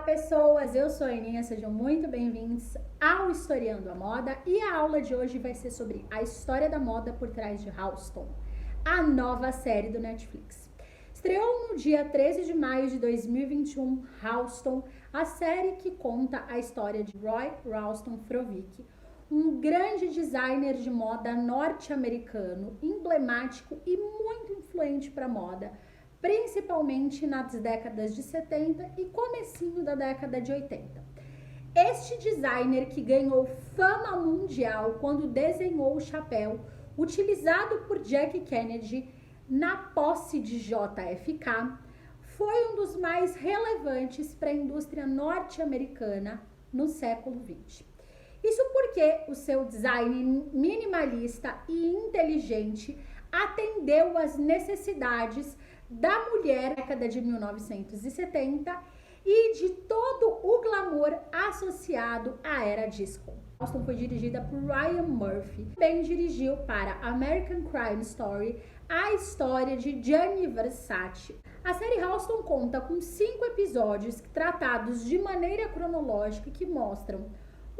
Pessoas, eu sou a Aninha, sejam muito bem-vindos ao Historiando a Moda e a aula de hoje vai ser sobre a história da moda por trás de Halston, a nova série do Netflix. Estreou no dia 13 de maio de 2021, Halston, a série que conta a história de Roy Ralston Frovick, um grande designer de moda norte-americano, emblemático e muito influente para a moda, principalmente nas décadas de 70 e comecinho da década de 80. Este designer que ganhou fama mundial quando desenhou o chapéu utilizado por Jack Kennedy na posse de JFK, foi um dos mais relevantes para a indústria norte-americana no século XX. Isso porque o seu design minimalista e inteligente atendeu às necessidades da mulher na década de 1970 e de todo o glamour associado à era disco. Halston foi dirigida por Ryan Murphy. Também dirigiu para American Crime Story a história de Gianni Versace. A série Halston conta com 5 episódios tratados de maneira cronológica que mostram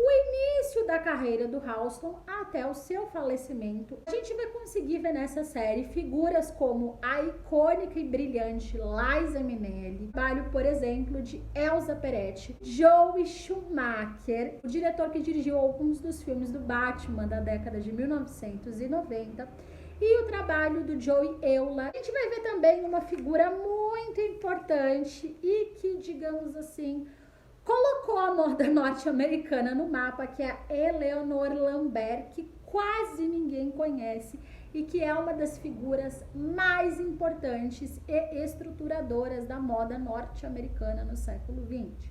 o início da carreira do Halston até o seu falecimento. A gente vai conseguir ver nessa série figuras como a icônica e brilhante Liza Minnelli, trabalho, por exemplo, de Elsa Peretti, Joel Schumacher, o diretor que dirigiu alguns dos filmes do Batman da década de 1990, e o trabalho do Joey Eula. A gente vai ver também uma figura muito importante e que, digamos assim, colocou a moda norte-americana no mapa, que é a Eleanor Lambert, que quase ninguém conhece e que é uma das figuras mais importantes e estruturadoras da moda norte-americana no século XX.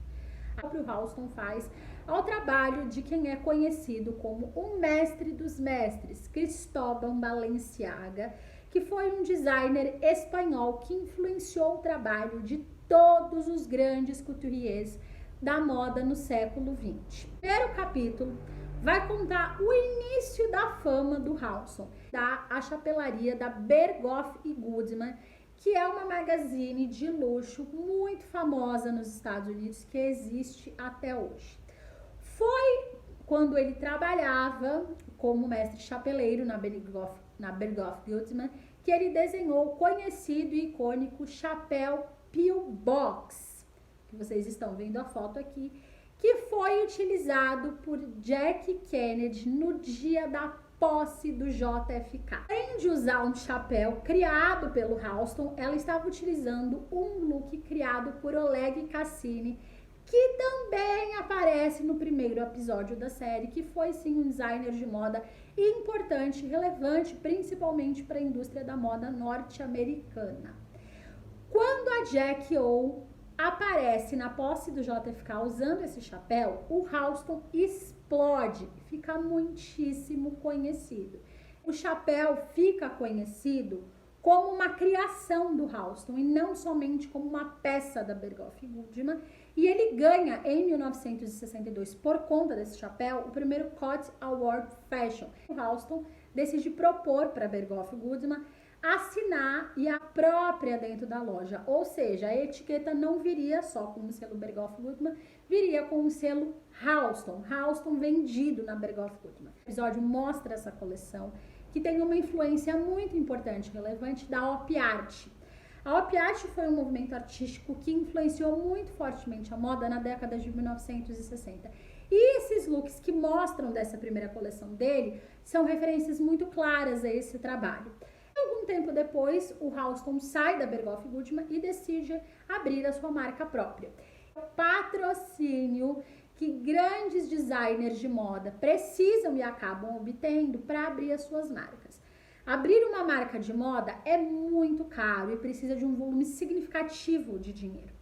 O próprio Halston faz ao trabalho de quem é conhecido como o mestre dos mestres, Cristóbal Balenciaga, que foi um designer espanhol que influenciou o trabalho de todos os grandes couturiers da moda no século XX. O primeiro capítulo vai contar o início da fama do Halston, a chapelaria da Bergdorf Goodman, que é uma magazine de luxo muito famosa nos Estados Unidos, que existe até hoje. Foi quando ele trabalhava como mestre chapeleiro na Bergdorf Goodman que ele desenhou o conhecido e icônico chapéu Pillbox, que vocês estão vendo a foto aqui, que foi utilizado por Jack Kennedy no dia da posse do JFK. Além de usar um chapéu criado pelo Halston, ela estava utilizando um look criado por Oleg Cassini, que também aparece no primeiro episódio da série, que foi sim um designer de moda importante, relevante, principalmente para a indústria da moda norte-americana. Quando a Jack O aparece na posse do JFK usando esse chapéu, o Halston explode, fica muitíssimo conhecido. O chapéu fica conhecido como uma criação do Halston e não somente como uma peça da Bergdorf Goodman, e ele ganha em 1962, por conta desse chapéu, o primeiro Coty Award Fashion. O Halston decide propor para a Bergdorf Goodman assinar e a própria dentro da loja, ou seja, a etiqueta não viria só com o selo Bergdorf Goodman, viria com o selo Halston vendido na Bergdorf Goodman. O episódio mostra essa coleção que tem uma influência muito importante, relevante da Op Art. A Op Art foi um movimento artístico que influenciou muito fortemente a moda na década de 1960. E esses looks que mostram dessa primeira coleção dele são referências muito claras a esse trabalho. Algum tempo depois, o Halston sai da Bergdorf Goodman e decide abrir a sua marca própria. O patrocínio que grandes designers de moda precisam e acabam obtendo para abrir as suas marcas. Abrir uma marca de moda é muito caro e precisa de um volume significativo de dinheiro.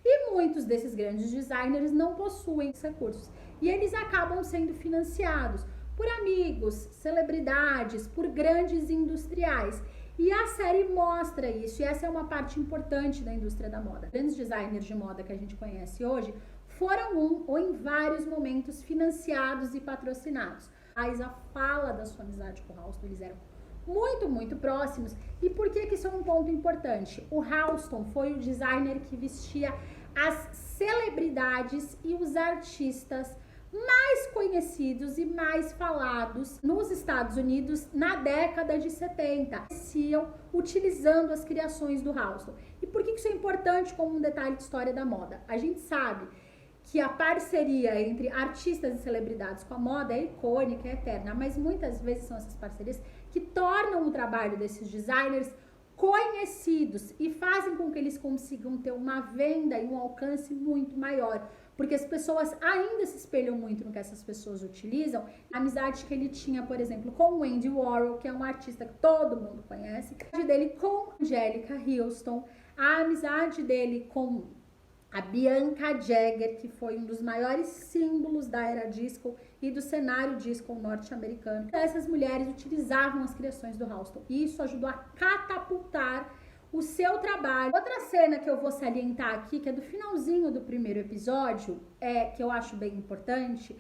E muitos desses grandes designers não possuem esses recursos e eles acabam sendo financiados por amigos, celebridades, por grandes industriais. E a série mostra isso, e essa é uma parte importante da indústria da moda. Grandes designers de moda que a gente conhece hoje foram ou em vários momentos financiados e patrocinados. Mas a fala da sua amizade com o Halston, eles eram muito próximos. E por que isso é um ponto importante? O Halston foi o designer que vestia as celebridades e os artistas mais conhecidos e mais falados nos Estados Unidos na década de 70, utilizando as criações do Halston. E por que isso é importante como um detalhe de história da moda? A gente sabe que a parceria entre artistas e celebridades com a moda é icônica, é eterna, mas muitas vezes são essas parcerias que tornam o trabalho desses designers conhecidos e fazem com que eles consigam ter uma venda e um alcance muito maior, porque as pessoas ainda se espelham muito no que essas pessoas utilizam. A amizade que ele tinha, por exemplo, com o Andy Warhol, que é um artista que todo mundo conhece, a amizade dele com Angélica Houston, a amizade dele com a Bianca Jagger, que foi um dos maiores símbolos da era disco e do cenário disco norte-americano. Essas mulheres utilizavam as criações do Halston e isso ajudou a catapultar o seu trabalho. Outra cena que eu vou salientar aqui, que é do finalzinho do primeiro episódio, que eu acho bem importante,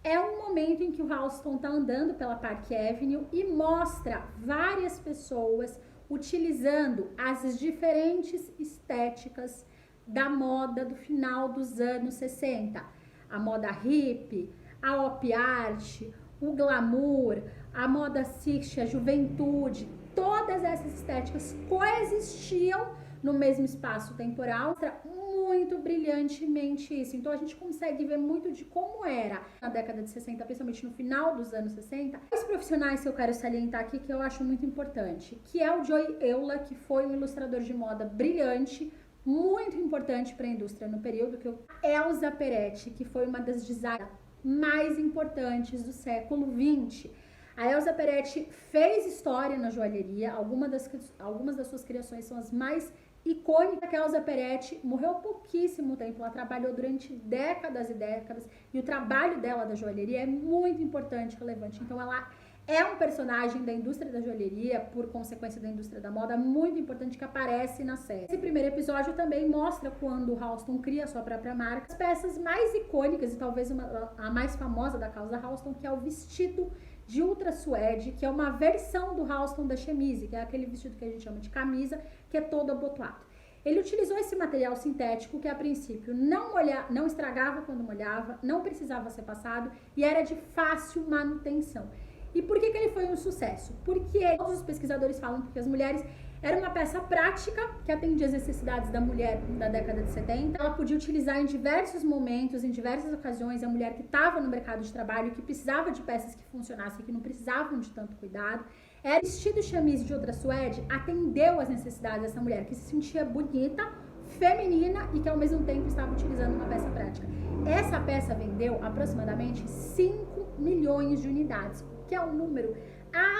é um momento em que o Halston tá andando pela Park Avenue e mostra várias pessoas utilizando as diferentes estéticas da moda do final dos anos 60. A moda hippie, a op art, o glamour, a moda 60, a juventude, todas essas estéticas coexistiam no mesmo espaço temporal. Mostra muito brilhantemente isso. Então a gente consegue ver muito de como era na década de 60, principalmente no final dos anos 60. Os profissionais que eu quero salientar aqui, que eu acho muito importante, que é o Joey Eula, que foi um ilustrador de moda brilhante, muito importante para a indústria no período, a Elsa Peretti, que foi uma das designers mais importantes do século XX. A Elsa Peretti fez história na joalheria, algumas das suas criações são as mais icônicas. A Elsa Peretti morreu há pouquíssimo tempo, ela trabalhou durante décadas e décadas, e o trabalho dela da joalheria é muito importante, relevante. Então ela é um personagem da indústria da joalheria, por consequência da indústria da moda, muito importante, que aparece na série. Esse primeiro episódio também mostra quando o Halston cria a sua própria marca, as peças mais icônicas e talvez a mais famosa da causa Halston, que é o vestido de ultra suede, que é uma versão do Halston da chemise, que é aquele vestido que a gente chama de camisa, que é todo abotoado. Ele utilizou esse material sintético que a princípio não estragava quando molhava, não precisava ser passado e era de fácil manutenção. E por que ele foi um sucesso? Porque todos os pesquisadores falam que as mulheres era uma peça prática que atendia as necessidades da mulher da década de 70. Ela podia utilizar em diversos momentos, em diversas ocasiões, a mulher que estava no mercado de trabalho, que precisava de peças que funcionassem, que não precisavam de tanto cuidado. Era vestido chemise de outra suede, atendeu às necessidades dessa mulher, que se sentia bonita, feminina e que ao mesmo tempo estava utilizando uma peça prática. Essa peça vendeu aproximadamente 5 milhões de unidades, que é um número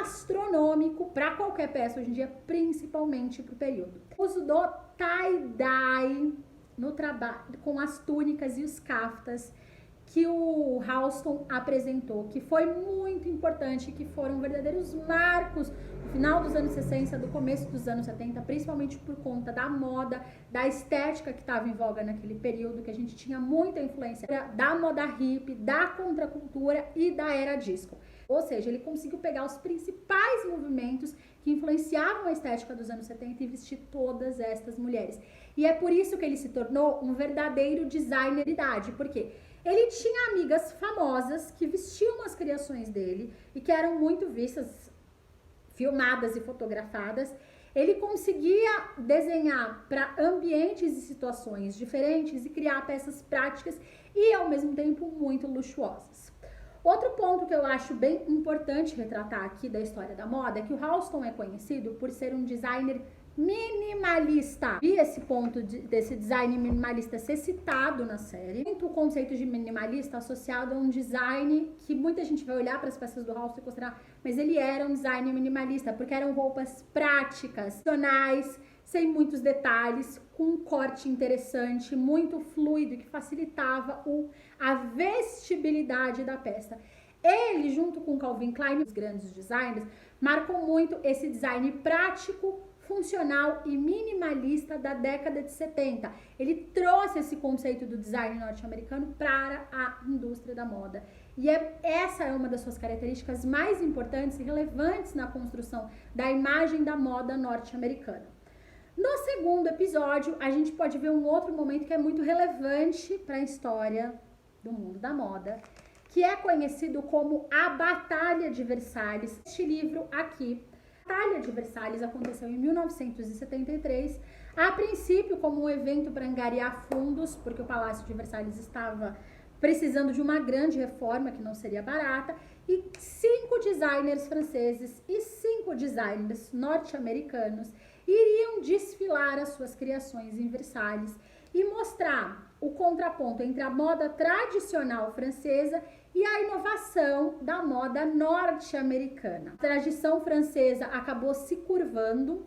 astronômico para qualquer peça hoje em dia, principalmente para o período. O uso do tie-dye no trabalho, com as túnicas e os caftas que o Halston apresentou, que foi muito importante, que foram verdadeiros marcos no final dos anos 60, do começo dos anos 70, principalmente por conta da moda, da estética que estava em voga naquele período, que a gente tinha muita influência da moda hippie, da contracultura e da era disco. Ou seja, ele conseguiu pegar os principais movimentos que influenciavam a estética dos anos 70 e vestir todas estas mulheres. E é por isso que ele se tornou um verdadeiro designer de idade, porque ele tinha amigas famosas que vestiam as criações dele e que eram muito vistas, filmadas e fotografadas. Ele conseguia desenhar para ambientes e situações diferentes e criar peças práticas e, ao mesmo tempo, muito luxuosas. Outro ponto que eu acho bem importante retratar aqui da história da moda é que o Halston é conhecido por ser um designer minimalista. E esse ponto desse design minimalista ser citado na série. Muito o conceito de minimalista associado a um design que muita gente vai olhar para as peças do Halston e considerar, mas ele era um design minimalista, porque eram roupas práticas, funcionais, sem muitos detalhes, com um corte interessante, muito fluido, que facilitava a vestibilidade da peça. Ele, junto com Calvin Klein, os grandes designers, marcam muito esse design prático, funcional e minimalista da década de 70. Ele trouxe esse conceito do design norte-americano para a indústria da moda. E essa é uma das suas características mais importantes e relevantes na construção da imagem da moda norte-americana. No segundo episódio, a gente pode ver um outro momento que é muito relevante para a história do mundo da moda, que é conhecido como a Batalha de Versalhes. Este livro aqui, a Batalha de Versalhes, aconteceu em 1973, a princípio como um evento para angariar fundos, porque o Palácio de Versalhes estava precisando de uma grande reforma que não seria barata, e 5 designers franceses e 5 designers norte-americanos iriam desfilar as suas criações em Versalhes e mostrar o contraponto entre a moda tradicional francesa e a inovação da moda norte-americana. A tradição francesa acabou se curvando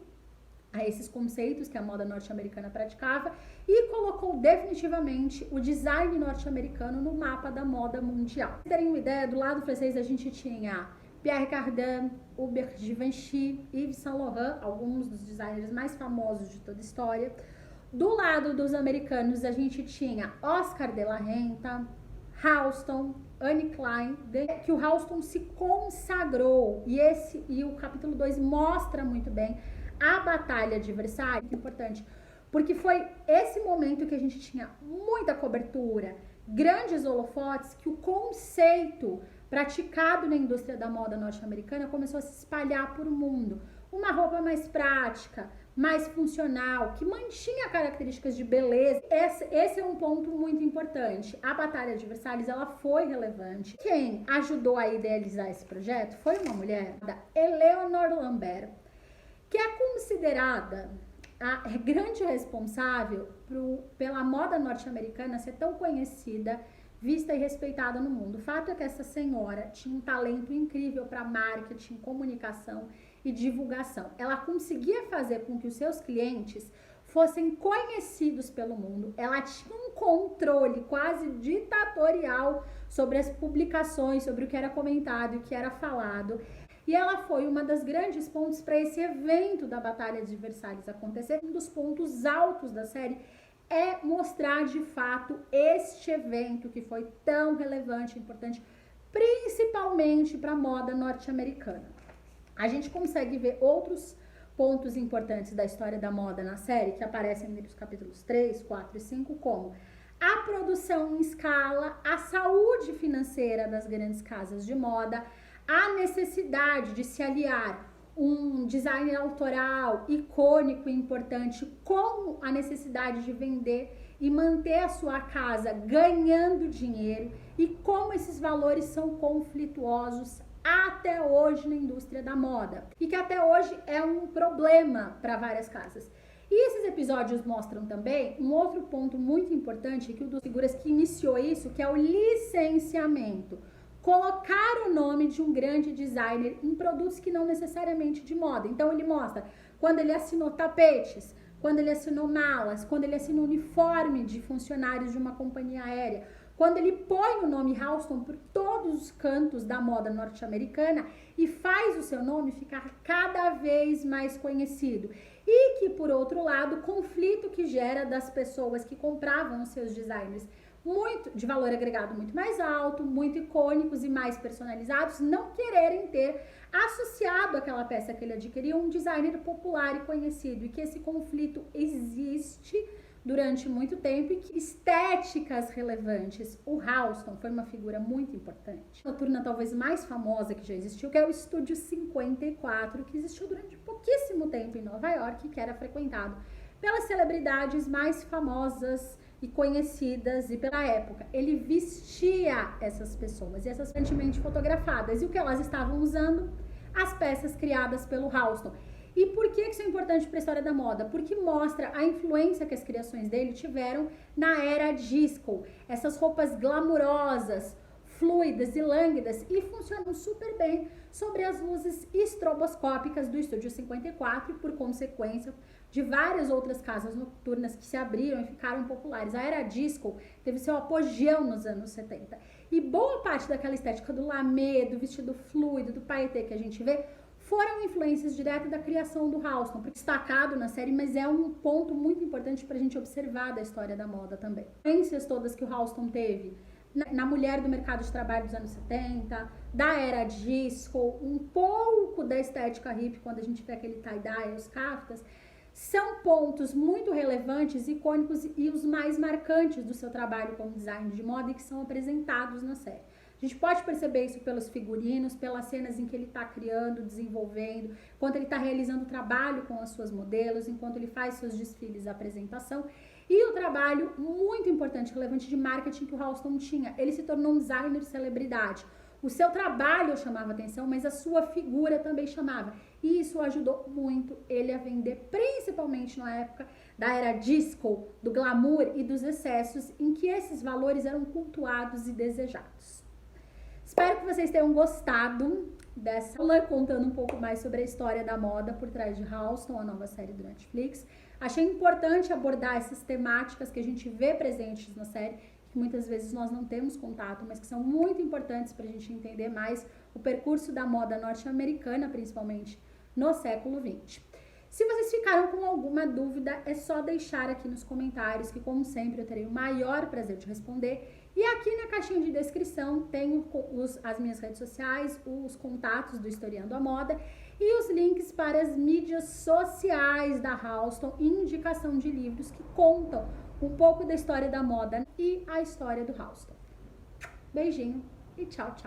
a esses conceitos que a moda norte-americana praticava e colocou definitivamente o design norte-americano no mapa da moda mundial. Pra terem uma ideia, do lado francês a gente tinha Pierre Cardin, Hubert Givenchy, Yves Saint Laurent, alguns dos designers mais famosos de toda a história. Do lado dos americanos a gente tinha Oscar de la Renta, Halston, Anne Klein, que o Halston se consagrou, e o capítulo 2 mostra muito bem a Batalha de Versalhes. Importante, porque foi esse momento que a gente tinha muita cobertura, grandes holofotes, que o conceito praticado na indústria da moda norte-americana começou a se espalhar por o mundo. Uma roupa mais prática, mais funcional, que mantinha características de beleza. Esse é um ponto muito importante. A Batalha de Versalhes, ela foi relevante. Quem ajudou a idealizar esse projeto foi uma mulher, da Eleanor Lambert, que é considerada a grande responsável pela moda norte-americana ser tão conhecida, vista e respeitada no mundo. O fato é que essa senhora tinha um talento incrível para marketing, comunicação e divulgação. Ela conseguia fazer com que os seus clientes fossem conhecidos pelo mundo. Ela tinha um controle quase ditatorial sobre as publicações, sobre o que era comentado e o que era falado. E ela foi uma das grandes pontes para esse evento da Batalha de Versalhes acontecer. Um dos pontos altos da série é mostrar de fato este evento que foi tão relevante e importante, principalmente para a moda norte-americana. A gente consegue ver outros pontos importantes da história da moda na série, que aparecem nos capítulos 3, 4 e 5, como a produção em escala, a saúde financeira das grandes casas de moda, a necessidade de se aliar um design autoral, icônico e importante, com a necessidade de vender e manter a sua casa ganhando dinheiro, e como esses valores são conflituosos até hoje na indústria da moda, e que até hoje é um problema para várias casas. E esses episódios mostram também um outro ponto muito importante, que o das figuras que iniciou isso, que é o licenciamento. Colocar o nome de um grande designer em produtos que não necessariamente de moda. Então ele mostra quando ele assinou tapetes, quando ele assinou malas, quando ele assinou uniforme de funcionários de uma companhia aérea, quando ele põe o nome Halston por todos os cantos da moda norte-americana e faz o seu nome ficar cada vez mais conhecido. E que, por outro lado, o conflito que gera das pessoas que compravam os seus designers muito de valor agregado muito mais alto, muito icônicos e mais personalizados, não quererem ter associado àquela peça que ele adquiriu um designer popular e conhecido, e que esse conflito existe durante muito tempo, e que estéticas relevantes. O Halston foi uma figura muito importante. A noturna talvez mais famosa que já existiu, que é o Estúdio 54, que existiu durante pouquíssimo tempo em Nova York, que era frequentado pelas celebridades mais famosas e conhecidas e pela época. Ele vestia essas pessoas, e essas constantemente fotografadas, e o que elas estavam usando? As peças criadas pelo Halston. E por que isso é importante para a história da moda? Porque mostra a influência que as criações dele tiveram na era disco. Essas roupas glamurosas, fluidas e lânguidas, e funcionam super bem sobre as luzes estroboscópicas do Estúdio 54, e por consequência de várias outras casas noturnas que se abriram e ficaram populares. A era disco teve seu apogeu nos anos 70. E boa parte daquela estética do lamé, do vestido fluido, do paetê que a gente vê, foram influências diretas da criação do Halston, destacado na série, mas é um ponto muito importante para a gente observar da história da moda também. Influências todas que o Halston teve na mulher do mercado de trabalho dos anos 70, da era disco, um pouco da estética hippie, quando a gente vê aquele tie-dye, os kaftas, São pontos muito relevantes, icônicos e os mais marcantes do seu trabalho como designer de moda e que são apresentados na série. A gente pode perceber isso pelos figurinos, pelas cenas em que ele está criando, desenvolvendo, enquanto ele está realizando o trabalho com as suas modelos, enquanto ele faz seus desfiles de apresentação. E o trabalho muito importante, relevante de marketing que o Halston tinha. Ele se tornou um designer celebridade. O seu trabalho chamava atenção, mas a sua figura também chamava. E isso ajudou muito ele a vender, principalmente na época da era disco, do glamour e dos excessos, em que esses valores eram cultuados e desejados. Espero que vocês tenham gostado dessa aula, contando um pouco mais sobre a história da moda por trás de Halston, a nova série do Netflix. Achei importante abordar essas temáticas que a gente vê presentes na série, que muitas vezes nós não temos contato, mas que são muito importantes para a gente entender mais o percurso da moda norte-americana, principalmente no século XX. Se vocês ficaram com alguma dúvida, é só deixar aqui nos comentários, que como sempre eu terei o maior prazer de responder. E aqui na caixinha de descrição tem as minhas redes sociais, os contatos do Historiando a Moda e os links para as mídias sociais da Halston e indicação de livros que contam um pouco da história da moda e a história do Halston. Beijinho e tchau, tchau!